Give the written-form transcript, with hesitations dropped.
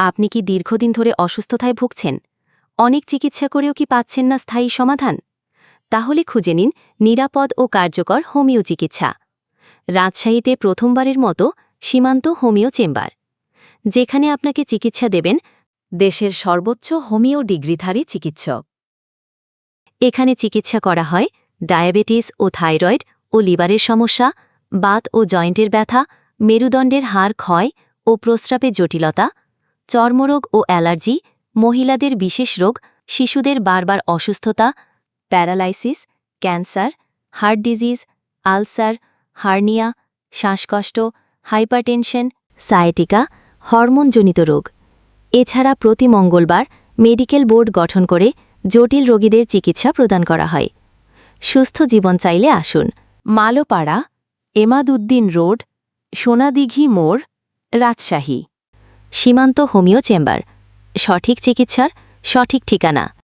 আপনি কি দীর্ঘদিন ধরে অসুস্থতায় ভুগছেন? অনেক চিকিৎসা করেও কি পাচ্ছেন না স্থায়ী সমাধান? তাহলে খুঁজে নিন নিরাপদ ও কার্যকর হোমিও চিকিৎসা। রাজশাহীতে প্রথমবারের মতো সীমান্ত হোমিও চেম্বার, যেখানে আপনাকে চিকিৎসা দেবেন দেশের সর্বোচ্চ হোমিও ডিগ্রিধারী চিকিৎসক। এখানে চিকিৎসা করা হয় ডায়াবেটিস ও থাইরয়েড ও লিভারের সমস্যা, বাত ও জয়েন্টের ব্যথা, মেরুদণ্ডের হাড় ক্ষয় ও প্রস্রাবের জটিলতা, চর্মরোগ ও অ্যালার্জি, মহিলাদের বিশেষ রোগ, শিশুদের বারবার অসুস্থতা, paralysis, cancer, heart disease, ulcer, hernia, শ্বাসকষ্ট, হাইপারটেনশন, সায়াটিকা, হরমোনজনিত রোগ। এছাড়া প্রতি মঙ্গলবার মেডিকেল বোর্ড গঠন করে জটিল রোগীদের চিকিৎসা প্রদান করা হয়। সুস্থ জীবন চাইলে আসুন মালোপাড়া, এমাদউদ্দিন রোড, সোনাদিঘি মোড়, রাজশাহী। সীমান্ত হোমিও চেম্বার, সঠিক চিকিৎসার সঠিক ঠিকানা।